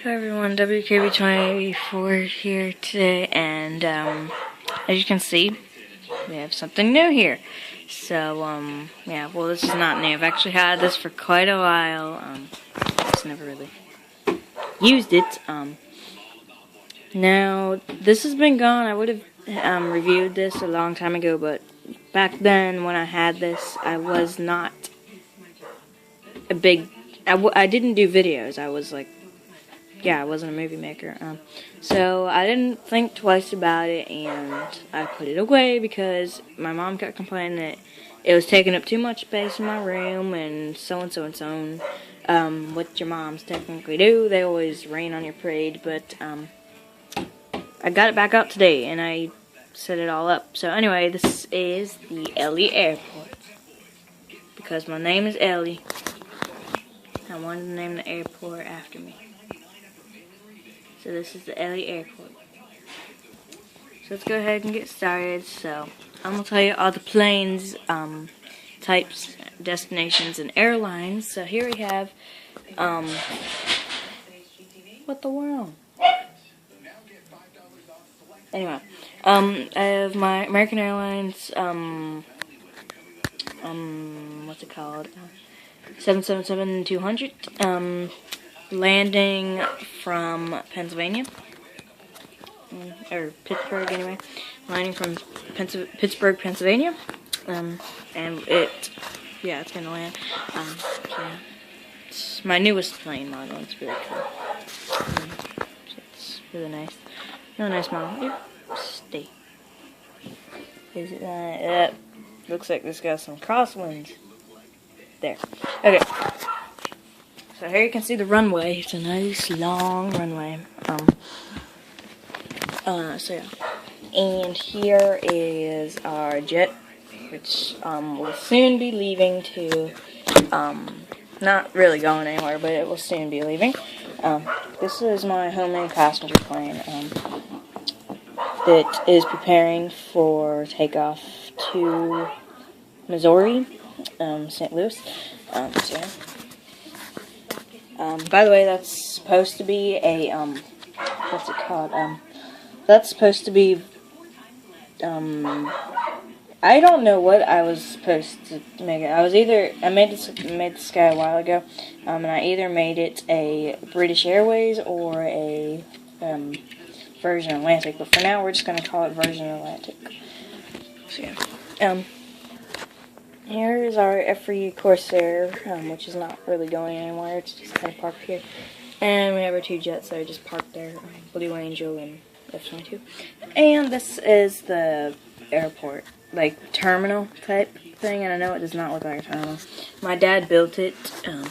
Hi everyone, WKB24 here today, and as you can see, we have something new here. So, yeah, well, this is not new. I've actually had this for quite a while. Just never really used it. Now, this has been gone. I would have reviewed this a long time ago, but back then when I had this, I was not a big... I didn't do videos. I was like... Yeah, I wasn't a movie maker. So I didn't think twice about it, and I put it away because my mom kept complaining that it was taking up too much space in my room, and so and so and so on. What your moms technically do, they always rain on your parade. But I got it back out today, and I set it all up. So anyway, this is the Ellie Airport because my name is Ellie. I wanted to name the airport after me. So this is the Ellie Airport. So let's go ahead and get started. So I'm going to tell you all the planes, types, destinations, and airlines. So here we have, what the world? Anyway, I have my American Airlines, what's it called? 777-200, landing from Pennsylvania, or Pittsburgh anyway, landing from Pittsburgh, Pennsylvania, and it's gonna land, so yeah. It's my newest plane model. It's really cool. It's really nice. Really nice model. Here, stay. Is it, looks like this got some crosswinds. There. Okay. So here you can see the runway. It's a nice long runway. So yeah. And here is our jet, which will soon be leaving to not really going anywhere, but it will soon be leaving. This is my homemade passenger plane that is preparing for takeoff to Missouri, St. Louis. So yeah. By the way, that's supposed to be a, what's it called? That's supposed to be, I don't know what I was supposed to make it. I made this guy a while ago, and I either made it a British Airways or a, Virgin Atlantic, but for now we're just going to call it Virgin Atlantic. So yeah. Here is our F3 Corsair, which is not really going anywhere. It's just kind of parked here. And we have our two jets that are just parked there, Blue Angel and F-22. And this is the airport, like terminal type thing, and I know it does not look like a terminal. My dad built it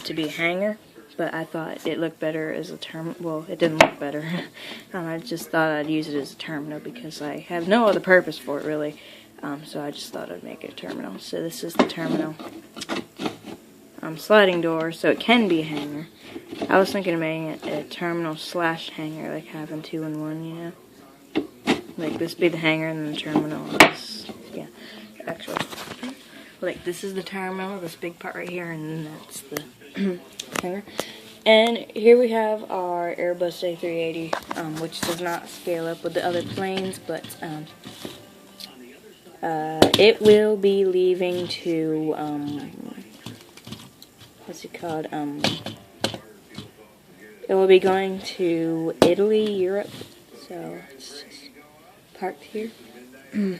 to be a hangar, but I thought it looked better as a terminal. Well, it didn't look better. I just thought I'd use it as a terminal because I have no other purpose for it, really. So I just thought I'd make it a terminal. So this is the terminal. Sliding door, so it can be a hangar. I was thinking of making it a terminal / hangar, like having 2 in 1, you know? Like this be the hangar and then the terminal. This, yeah, actually. Like this is the terminal, this big part right here, and then that's the hangar. And here we have our Airbus A380, which does not scale up with the other planes, but it will be leaving to, what's it called, it will be going to Italy, Europe, so it's just parked here. Yeah,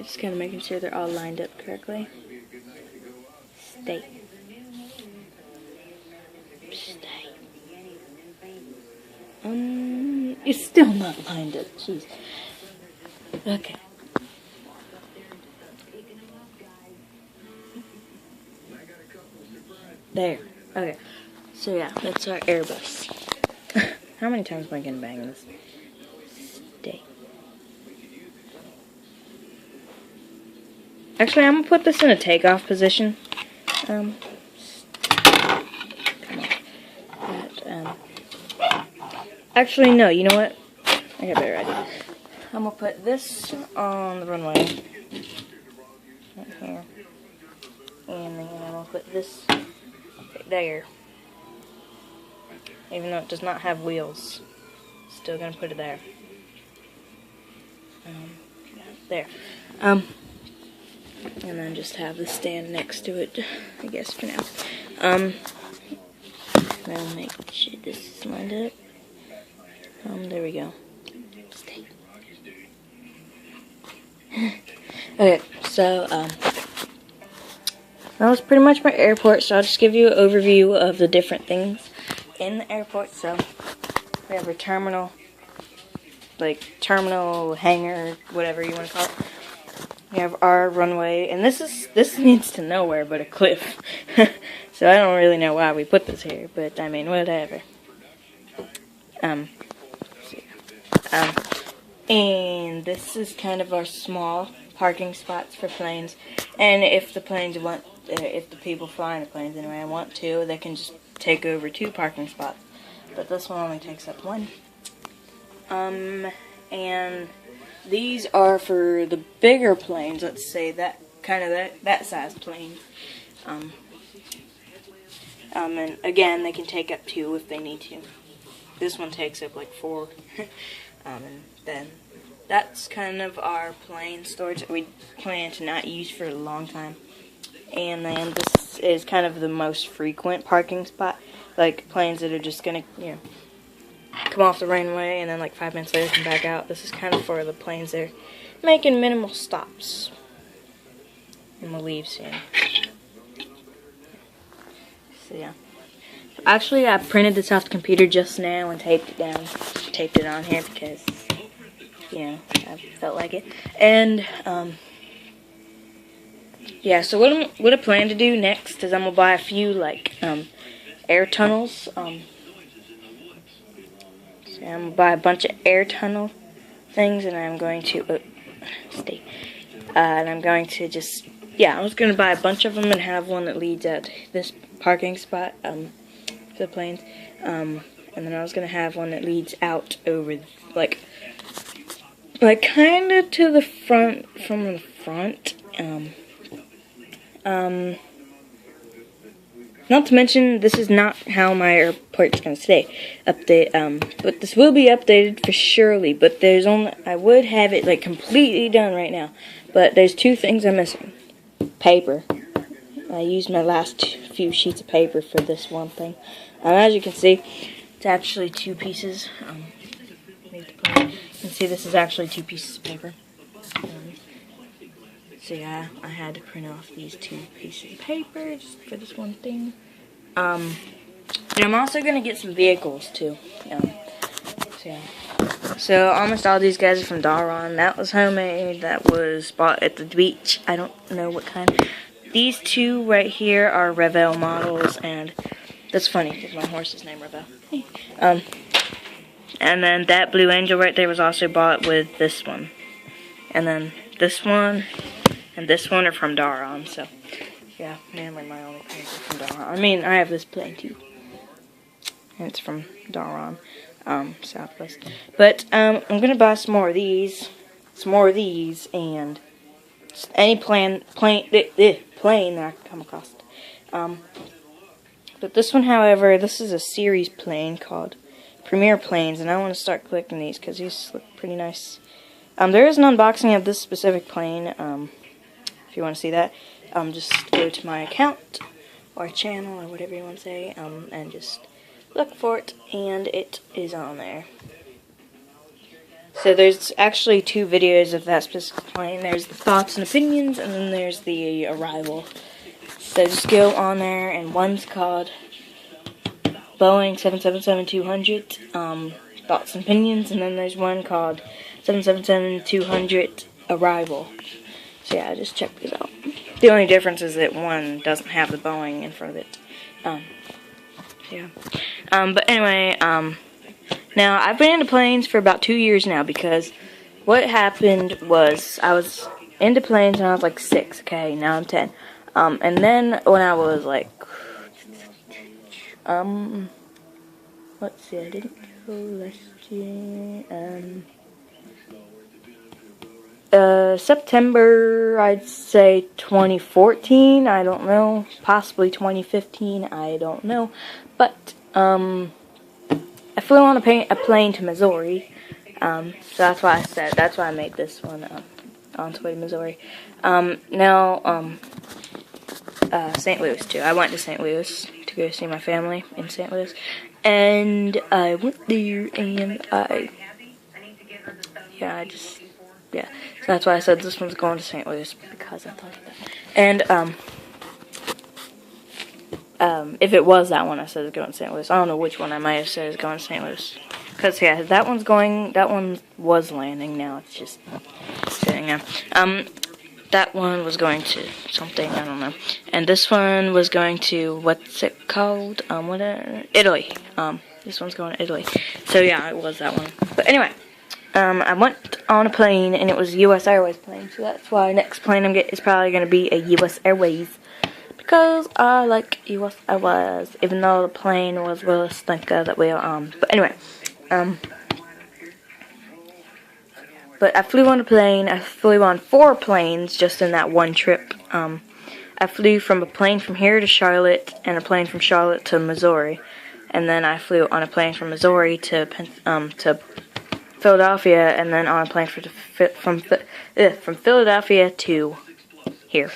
just kind of making sure they're all lined up correctly. Stay. It's still not lined up, jeez. Okay. There. Okay. So yeah, that's our Airbus. How many times am I gonna bang this? Stay. Actually, I'm gonna put this in a takeoff position. Come on. Actually, no. You know what? I got a better idea. I'm gonna put this on the runway right here, and then I'm gonna put this right there. even though it does not have wheels. Still gonna put it there. There. And then just have the stand next to it, I guess, for now. Now make sure this is lined up. There we go. Stay. Okay, so, that was pretty much my airport, so I'll just give you an overview of the different things in the airport. So, we have our terminal, terminal, hangar, whatever you want to call it. We have our runway, and this leads to nowhere but a cliff. So I don't really know why we put this here, but I mean, whatever. And this is kind of our small parking spots for planes. And if the planes want, if the people flying the planes anyway want to, they can just take over 2 parking spots. But this one only takes up 1. And these are for the bigger planes. Let's say that that size plane. And again, they can take up 2 if they need to. This one takes up like 4. And then that's kind of our plane storage that we plan to not use for a long time. And then this is kind of the most frequent parking spot, like planes that are just gonna, come off the runway and then like 5 minutes later come back out. This is kind of for the planes that are making minimal stops. And we'll leave soon. So yeah. Actually, I printed this off the computer just now and taped it down. Taped it on here because, I felt like it. And, yeah, so what I plan to do next is I'm going to buy a few, air tunnels. So I'm going to buy a bunch of air tunnel things, and I'm going to, and I'm going to just, I was going to buy a bunch of them and have one that leads at this parking spot, for the planes, and then I was going to have one that leads out over, kind of to the front, from the front, not to mention, this is not how my airport's going to stay, but this will be updated for surely, but I would have it, completely done right now, but there's 2 things I'm missing. Paper. I used my last few sheets of paper for this one thing. As you can see, it's actually 2 pieces. You can see this is actually 2 pieces of paper. So yeah, I had to print off these 2 pieces of paper just for this one thing. And I'm also going to get some vehicles too. So almost all these guys are from Daron. That was homemade. That was bought at the beach. I don't know what kind. These 2 right here are Revell models, and that's funny because my horse is named Revell. And then that Blue Angel right there was also bought with this one. And then this one and this one are from Daron. So, yeah, mainly my only planes are from Daron. I mean, I have this plane too. And it's from Daron, Southwest. But, I'm going to buy some more of these. And any plane that I can come across. But this one, however, this is a series plane called Premier Planes, and I want to start collecting these because these look pretty nice. There is an unboxing of this specific plane. If you want to see that, just go to my account or channel or whatever you want to say, and just look for it, and it is on there. So there's actually 2 videos of that specific plane. There's the thoughts and opinions, and then there's the arrival. So just go on there, and one's called Boeing 777-200, thoughts and opinions, and then there's one called 777-200 arrival. So yeah, just check these out. The only difference is that one doesn't have the Boeing in front of it. But anyway, now, I've been into planes for about 2 years now, because what happened was I was into planes when I was like 6, okay, now I'm 10. And then when I was like, let's see, I didn't go last year, September, I'd say 2014, I don't know, possibly 2015, I don't know, but, flew on a plane to Missouri. So that's why I made this one on its way to Missouri. St. Louis too. I went to St. Louis to go see my family in St. Louis, and I went there and so that's why I said this one's going to St. Louis, because I thought of that. And if it was that one I said it's going to St. Louis, I don't know which one I might have said is going to St. Louis. Because, yeah, that one was landing, now it's just sitting there. That one was going to something, I don't know. And this one was going to, what's it called? Italy. This one's going to Italy. So, yeah, it was that one. But anyway, I went on a plane, and it was a U.S. Airways plane. So that's why next plane I'm getting is probably going to be a U.S. Airways. Because I like U.S. Airways, even though the plane was really stinker that we were on. But anyway, but I flew on a plane. I flew on 4 planes just in that one trip. I flew from a plane from here to Charlotte, and a plane from Charlotte to Missouri, and then I flew on a plane from Missouri to Philadelphia, and then on a plane from Philadelphia to here.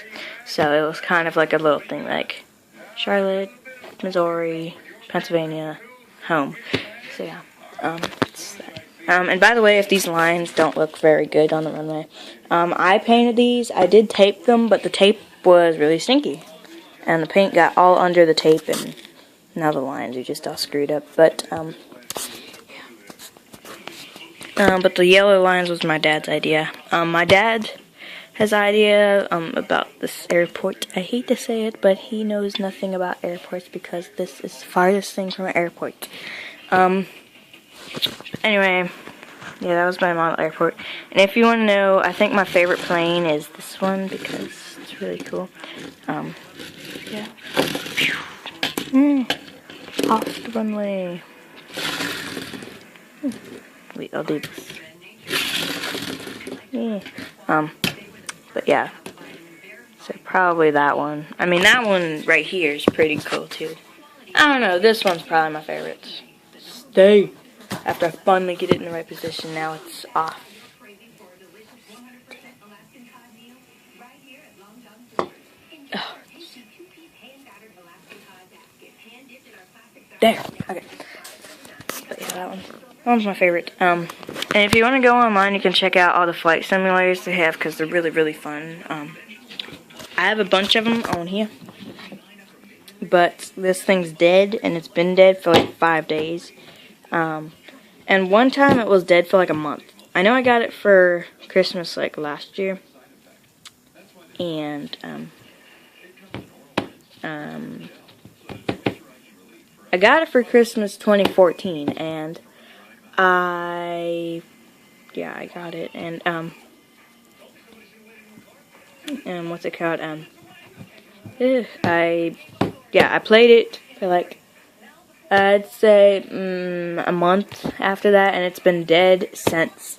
So it was kind of like a little thing, like Charlotte, Missouri, Pennsylvania, home. So yeah, it's that. And by the way, if these lines don't look very good on the runway, I painted these. I did tape them, but the tape was really stinky, and the paint got all under the tape, and now the lines are just all screwed up. But but the yellow lines was my dad's idea. My dad has idea about this airport. I hate to say it, but he knows nothing about airports, because this is the farthest thing from an airport. Anyway, yeah, that was my model airport. And if you want to know, I think my favorite plane is this one, because it's really cool. Yeah. Off the runway. Wait, I'll do this. Yeah. But yeah. So probably that one. I mean, that one right here is pretty cool too. I don't know, this one's probably my favorite. Stay. After I finally get it in the right position, now it's off. Oh. There. Okay. But yeah, that one's my favorite. And if you want to go online, you can check out all the flight simulators they have, because they're really, really fun. I have a bunch of them on here. But this thing's dead, and it's been dead for like 5 days. And one time it was dead for like a month. I know I got it for Christmas like last year. And, I got it for Christmas 2014, and I got it, and what's it called, I played it for like, I'd say, a month after that, and it's been dead since.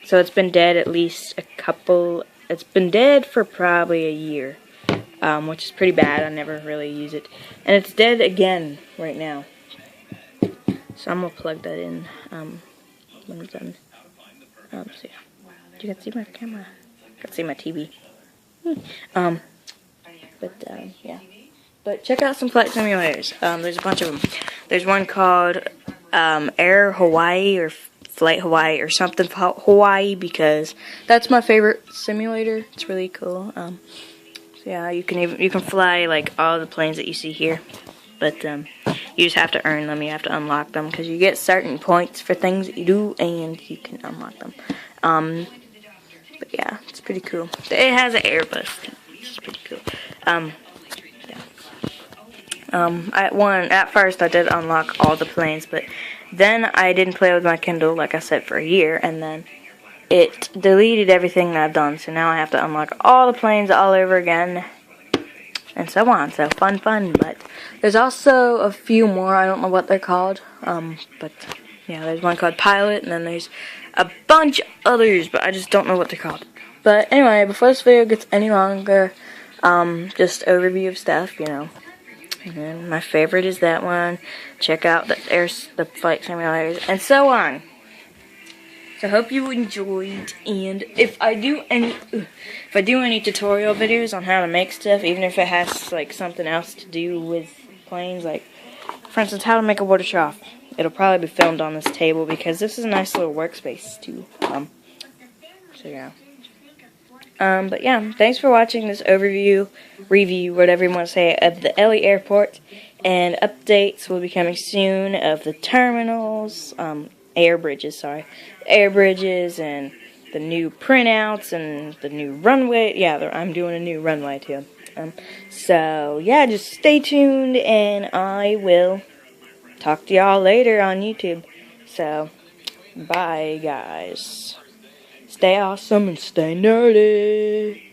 So it's been dead at least it's been dead for probably a year, which is pretty bad. I never really use it. And it's dead again right now. So I'm going to plug that in when I'm done. So yeah. You can see my camera. You can see my TV. Yeah. But check out some flight simulators. There's a bunch of them. There's one called Air Hawaii or Flight Hawaii or something Hawaii, because that's my favorite simulator. It's really cool. So yeah, you can fly like all the planes that you see here, but you just have to earn them. You have to unlock them, because you get certain points for things that you do, and you can unlock them. But yeah, it's pretty cool. It has an Airbus too, which is pretty cool. At first I did unlock all the planes, but then I didn't play with my Kindle, like I said, for a year, and then it deleted everything that I've done, so now I have to unlock all the planes all over again, and so on. So fun, but there's also a few more. I don't know what they're called, but yeah, there's one called Pilot, and then there's a bunch of others, but I just don't know what they're called. But anyway, before this video gets any longer, just overview of stuff, And my favorite is that one. Check out the flight simulators and so on. So hope you enjoyed, and if I do any tutorial videos on how to make stuff, even if it has like something else to do with planes, like for instance how to make a water trough, it'll probably be filmed on this table because this is a nice little workspace too. So yeah. But yeah, thanks for watching this overview, review, whatever you want to say, of the LA airport, and updates will be coming soon of the terminals, air bridges, and the new printouts and the new runway. Yeah, I'm doing a new runway too. So yeah, just stay tuned, and I will talk to y'all later on YouTube. So, bye guys. Stay awesome and stay nerdy.